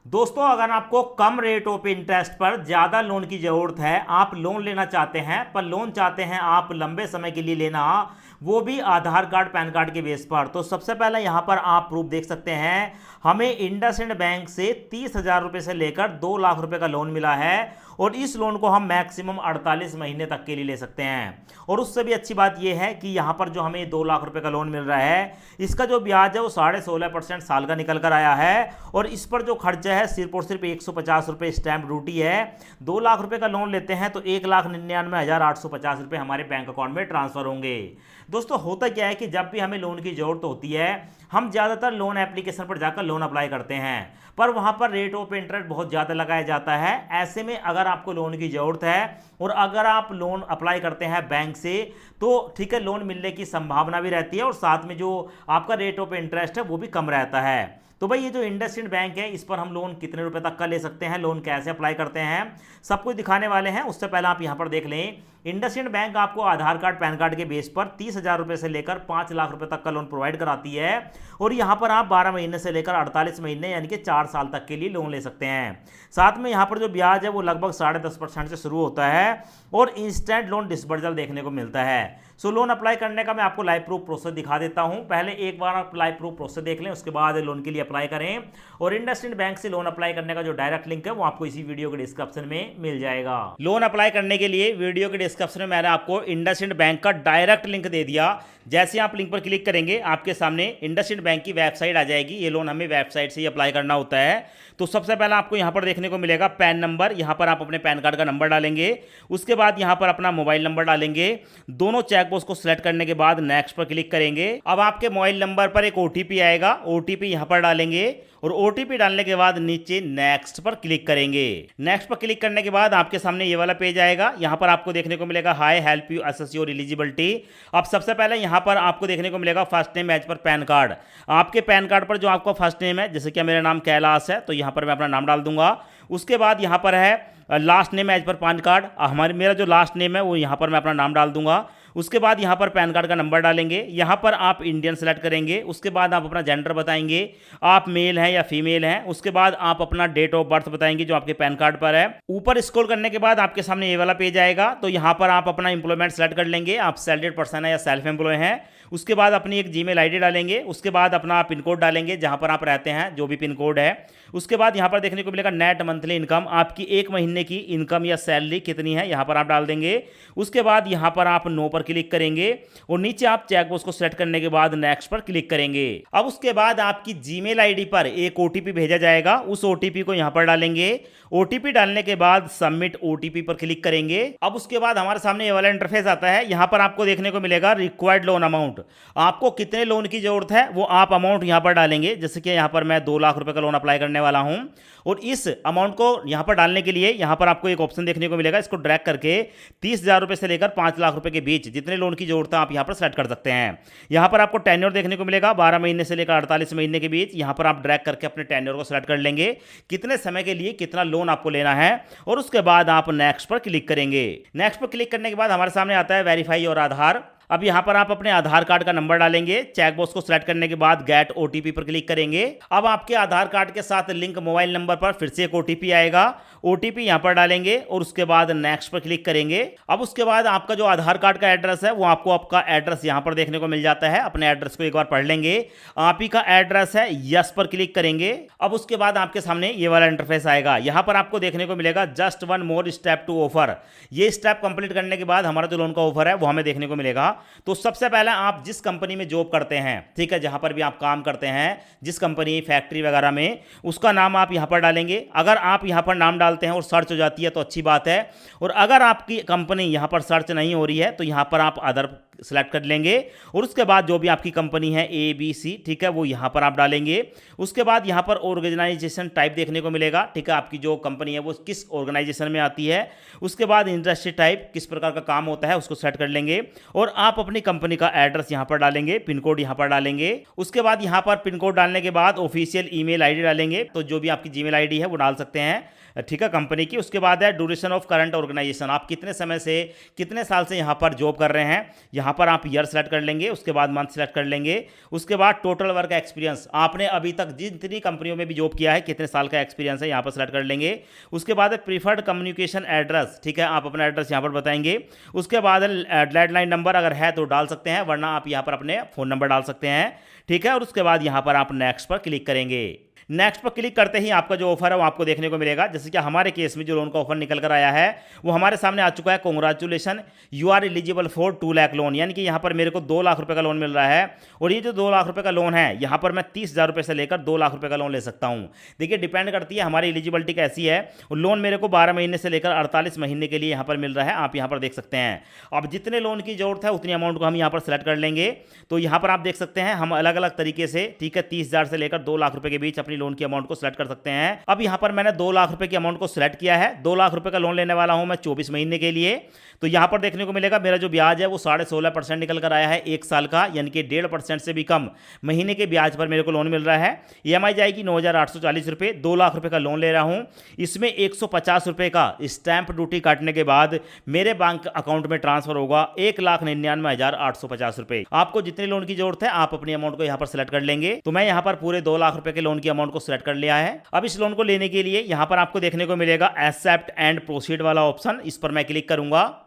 दोस्तों, अगर आपको कम रेट ऑफ इंटरेस्ट पर ज़्यादा लोन की ज़रूरत है, आप लोन लेना चाहते हैं पर लोन चाहते हैं आप लंबे समय के लिए लेना, वो भी आधार कार्ड पैन कार्ड के बेस पर, तो सबसे पहले यहाँ पर आप प्रूफ देख सकते हैं। हमें इंडसइंड बैंक से 30,000 रुपये से लेकर 2 लाख रुपए का लोन मिला है और इस लोन को हम मैक्सिमम 48 महीने तक के लिए ले सकते हैं। और उससे भी अच्छी बात यह है कि यहाँ पर जो हमें 2 लाख रुपए का लोन मिल रहा है, इसका जो ब्याज है वो 16.5% साल का निकल कर आया है और इस पर जो खर्चा है सिर्फ और सिर्फ 150 रुपये स्टैंप ड्यूटी है। 2 लाख रुपए का लोन लेते हैं तो 1,99,850 रुपये हमारे बैंक अकाउंट में ट्रांसफर होंगे। दोस्तों, होता क्या है कि जब भी हमें लोन की जरूरत होती है, हम ज़्यादातर लोन एप्लीकेशन पर जाकर लोन अप्लाई करते हैं, पर वहाँ पर रेट ऑफ इंटरेस्ट बहुत ज़्यादा लगाया जाता है। ऐसे में अगर आपको लोन की ज़रूरत है और अगर आप लोन अप्लाई करते हैं बैंक से, तो ठीक है, लोन मिलने की संभावना भी रहती है और साथ में जो आपका रेट ऑफ इंटरेस्ट है वो भी कम रहता है। तो भाई, ये जो इंडसइंड बैंक है, इस पर हम लोन कितने रुपए तक का ले सकते हैं, लोन कैसे अप्लाई करते हैं, सब कुछ दिखाने वाले हैं। उससे पहले आप यहाँ पर देख लें, इंडसइंड बैंक आपको आधार कार्ड पैन कार्ड के बेस पर 30,000 रुपये से लेकर 5 लाख रुपए तक का लोन प्रोवाइड कराती है और यहाँ पर आप 12 महीने से लेकर 48 महीने यानी कि 4 साल तक के लिए लोन ले सकते हैं। साथ में यहाँ पर जो ब्याज है वो लगभग 10.5% से शुरू होता है और इंस्टेंट लोन डिस्बर्सल देखने को मिलता है। सो लोन अप्लाई करने का मैं आपको लाइव प्रूफ प्रोसेस दिखा देता हूं। पहले एक बार आप लाइव प्रूफ प्रोसेस देख लें, उसके बाद लोन के लिए अप्लाई करें। और इंडसइंड बैंक से लोन अप्लाई करने का जो डायरेक्ट लिंक है वो आपको इसी वीडियो के डिस्क्रिप्शन में मिल जाएगा। लोन अप्लाई करने के लिए वीडियो के डिस्क्रिप्शन में मैंने आपको इंडसइंड बैंक का डायरेक्ट लिंक दे दिया। जैसे आप लिंक पर क्लिक करेंगे, आपके सामने इंडसइंड बैंक की वेबसाइट आ जाएगी। ये लोन हमें वेबसाइट से ही अप्लाई करना होता है। तो सबसे पहले आपको यहाँ पर देखने को मिलेगा पैन नंबर। यहाँ पर आप अपने पैन कार्ड का नंबर डालेंगे, उसके बाद यहाँ पर अपना मोबाइल नंबर डालेंगे। दोनों चेकबॉक्स को सिलेक्ट करने के बाद नेक्स्ट पर क्लिक करेंगे। अब आपके मोबाइल नंबर पर एक ओटीपी आएगा, ओटीपी यहाँ पर डालेंगे और ओटीपी डालने के बाद नीचे नेक्स्ट पर क्लिक करेंगे। नेक्स्ट पर क्लिक करने के बाद आपके सामने ये वाला पेज आएगा। यहाँ पर आपको देखने को मिलेगा hi help you assess your eligibility. अब सबसे पहले यहाँ पर आपको देखने को मिलेगा first name as per PAN card. आपके पैन कार्ड पर जो आपका फर्स्ट नेम है, जैसे कि मेरा नाम कैलाश है, तो यहाँ पर मैं अपना नाम डाल दूंगा। उसके बाद यहाँ पर है last name as per PAN card. मेरा जो लास्ट नेम है वो यहाँ पर मैं अपना नाम डाल दूंगा। उसके बाद यहाँ पर पैन कार्ड का नंबर डालेंगे। यहाँ पर आप इंडियन सेलेक्ट करेंगे। उसके बाद आप अपना जेंडर बताएंगे, आप मेल हैं या फीमेल हैं। उसके बाद आप अपना डेट ऑफ बर्थ बताएंगे जो आपके पैन कार्ड पर है। ऊपर स्क्रॉल करने के बाद आपके सामने ये वाला पेज आएगा। तो यहाँ पर आप अपना एम्प्लॉयमेंट सेलेक्ट कर लेंगे, आप सैलरीड पर्सन है या सेल्फ एम्प्लॉय हैं। उसके बाद अपनी एक जीमेल आईडी डालेंगे। उसके बाद अपना पिन कोड डालेंगे जहाँ पर आप रहते हैं, जो भी पिन कोड है। उसके बाद यहाँ पर देखने को मिलेगा नेट मंथली इनकम, आपकी एक महीने की इनकम या सैलरी कितनी है, यहाँ पर आप डाल देंगे। उसके बाद यहाँ पर आप नो पर क्लिक करेंगे और नीचे आप चेकबॉक्स को सेलेक्ट करने के बाद नेक्स्ट पर क्लिक करेंगे। अब उसके बाद आपकी जीमेल आईडी पर एक ओटीपी भेजा जाएगा, उस ओटीपी को यहाँ पर डालेंगे। ओटीपी डालने के बाद सबमिट ओटीपी पर क्लिक करेंगे। अब उसके बाद हमारे सामने ये वाला इंटरफेस आता है। यहाँ पर आपको देखने को मिलेगा रिक्वायर्ड लोन अमाउंट। आपको कितने लोन की जरूरत है वो आप अमाउंट यहाँ पर डालेंगे। जैसे कि यहाँ पर मैं 2 लाख रुपए का लोन अप्लाई करने वाला हूँ और इस अमाउंट को यहाँ पर डालने के लिए यहाँ पर आपको एक ऑप्शन देखने को मिलेगा। इसको ड्रैग करके 30,000 रुपये से लेकर 5 लाख रुपए के बीच जितने लोन की जरूरत है आप यहाँ पर सेलेक्ट कर सकते हैं। यहाँ पर आपको टेन्योर देखने को मिलेगा 12 महीने से लेकर 48 महीने के बीच। यहाँ पर आप ड्रैग करके अपने टेन्योर को सेलेक्ट कर लेंगे, कितने समय के लिए कितना लोन आपको लेना है, और उसके बाद आप नेक्स्ट पर क्लिक करेंगे। नेक्स्ट पर क्लिक करने के बाद हमारे सामने आता है वेरीफाई और आधार। अब यहाँ पर आप अपने आधार कार्ड का नंबर डालेंगे। चेकबॉक्स को सिलेक्ट करने के बाद गेट ओटीपी पर क्लिक करेंगे। अब आपके आधार कार्ड के साथ लिंक मोबाइल नंबर पर फिर से एक ओटीपी आएगा, ओटीपी यहाँ पर डालेंगे और उसके बाद नेक्स्ट पर क्लिक करेंगे। अब उसके बाद आपका जो आधार कार्ड का एड्रेस है वो आपको आपका एड्रेस यहाँ पर देखने को मिल जाता है। अपने एड्रेस को एक बार पढ़ लेंगे, आप ही का एड्रेस है, यस पर क्लिक करेंगे। अब उसके बाद आपके सामने ये वाला इंटरफेस आएगा। यहाँ पर आपको देखने को मिलेगा just one more step to offer. ये स्टेप कंप्लीट करने के बाद हमारा जो लोन का ऑफर है वो हमें देखने को मिलेगा। तो सबसे पहले आप जिस कंपनी में जॉब करते हैं, ठीक है, जहां पर भी आप काम करते हैं, जिस कंपनी फैक्ट्री वगैरह में, उसका नाम आप यहां पर डालेंगे। अगर आप यहां पर नाम डालते हैं और सर्च हो जाती है तो अच्छी बात है, और अगर आपकी कंपनी यहां पर सर्च नहीं हो रही है तो यहां पर आप अदर सेलेक्ट कर लेंगे और उसके बाद जो भी आपकी कंपनी है ABC, ठीक है, वो यहाँ पर आप डालेंगे। उसके बाद यहाँ पर ऑर्गेनाइजेशन टाइप देखने को मिलेगा, ठीक है, आपकी जो कंपनी है वो किस ऑर्गेनाइजेशन में आती है। उसके बाद इंडस्ट्री टाइप, किस प्रकार का काम होता है, उसको सेट कर लेंगे और आप अपनी कंपनी का एड्रेस यहाँ पर डालेंगे, पिन कोड यहाँ पर डालेंगे। उसके बाद यहाँ पर पिन कोड डालने के बाद ऑफिशियल ईमेल आईडी डालेंगे, तो जो भी आपकी जीमेल आईडी है वो डाल सकते हैं, ठीक है, कंपनी की। उसके बाद है ड्यूरेशन ऑफ करंट ऑर्गेनाइजेशन, आप कितने समय से कितने साल से यहाँ पर जॉब कर रहे हैं, यहाँ यहाँ पर आप ईयर सेलेक्ट कर लेंगे, उसके बाद मंथ सेलेक्ट कर लेंगे, उसके बाद टोटल वर्क एक्सपीरियंस, आपने अभी तक जितनी कंपनियों में भी जॉब किया है कितने साल का एक्सपीरियंस है यहाँ पर सेलेक्ट कर लेंगे। उसके बाद प्रीफर्ड कम्युनिकेशन एड्रेस, ठीक है, आप अपना एड्रेस यहाँ पर बताएंगे। उसके बाद लैंडलाइन नंबर अगर है तो डाल सकते हैं, वरना आप यहाँ पर अपने फ़ोन नंबर डाल सकते हैं, ठीक है। और उसके बाद यहाँ पर आप नेक्स्ट पर क्लिक करेंगे। नेक्स्ट पर क्लिक करते ही आपका जो ऑफर है वो आपको देखने को मिलेगा। जैसे कि हमारे केस में जो लोन का ऑफर निकल कर आया है वो हमारे सामने आ चुका है। Congratulation, you are eligible for 2 lakh loan, यानी कि यहाँ पर मेरे को 2 लाख रुपए का लोन मिल रहा है। और ये जो 2 लाख रुपए का लोन है यहाँ पर मैं 30,000 रुपये से लेकर 2 लाख रुपए का लोन ले सकता हूँ। देखिए डिपेंड करती है हमारी एलिजिबिलिटी कैसी है। और लोन मेरे को 12 महीने से लेकर 48 महीने के लिए यहाँ पर मिल रहा है, आप यहाँ पर देख सकते हैं। अब जितने लोन की जरूरत है उतनी अमाउंट को हम यहाँ पर सेलेक्ट कर लेंगे। तो यहाँ पर आप देख सकते हैं हम अलग अलग तरीके से, ठीक है, 30,000 से लेकर 2 लाख रुपए के बीच अपनी लोन की अमाउंट को सेलेक्ट कर सकते हैं। अब यहां पर मैंने 2 लाख रुपए की अमाउंट को सिलेक्ट किया है। 2 लाख रुपए का लोन लेने वाला हूं मैं 24 महीने के लिए। तो यहां पर देखने को मिलेगा मेरा जो ब्याज है वो 16.5% निकल कर आया है 1 साल का, यानी कि 1.5% से भी कम महीने के ब्याज पर मेरे को लोन मिल रहा है। ईएमआई जाएगी 9,840 रुपये। 2 लाख रुपए का लोन ले रहा हूं, इसमें 150 रुपये का स्टैंप ड्यूटी काटने के बाद मेरे बैंक अकाउंट में ट्रांसफर होगा 1,99,850 रुपये। आपको जितने लोन की जरूरत है आप अपनी अमाउंट को यहां पर सिलेक्ट कर लेंगे। तो मैं यहां पर पूरे 2 लाख रुपए के लोन की अमाउंट को सिलेक्ट कर लिया है। अब इस लोन को लेने के लिए यहां पर आपको देखने को मिलेगा एक्सेप्ट एंड प्रोसीड वाला ऑप्शन, इस पर मैं क्लिक करूंगा।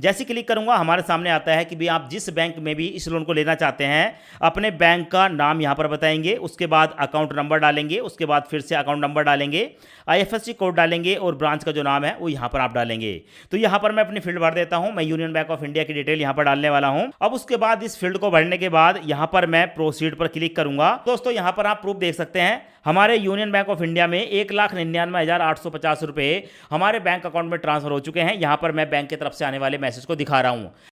जैसे क्लिक करूंगा हमारे सामने आता है कि भाई आप जिस बैंक में भी इस लोन को लेना चाहते हैं अपने बैंक का नाम यहां पर बताएंगे, उसके बाद अकाउंट नंबर डालेंगे, उसके बाद फिर से अकाउंट नंबर डालेंगे, आईएफएससी कोड डालेंगे और ब्रांच का जो नाम है वो यहां पर आप डालेंगे। तो यहां पर मैं अपनी फील्ड भर देता हूं, मैं यूनियन बैंक ऑफ इंडिया की डिटेल यहां पर डालने वाला हूं। अब उसके बाद इस फील्ड को भरने के बाद यहां पर मैं प्रोसीड पर क्लिक करूंगा। दोस्तों यहां पर आप प्रूफ देख सकते हैं, हमारे यूनियन बैंक ऑफ इंडिया में 1,99,850 रुपये हमारे बैंक अकाउंट में ट्रांसफर हो चुके हैं। यहां पर मैं बैंक की तरफ से आने वाले मैसेज को दिखा रहा हूं।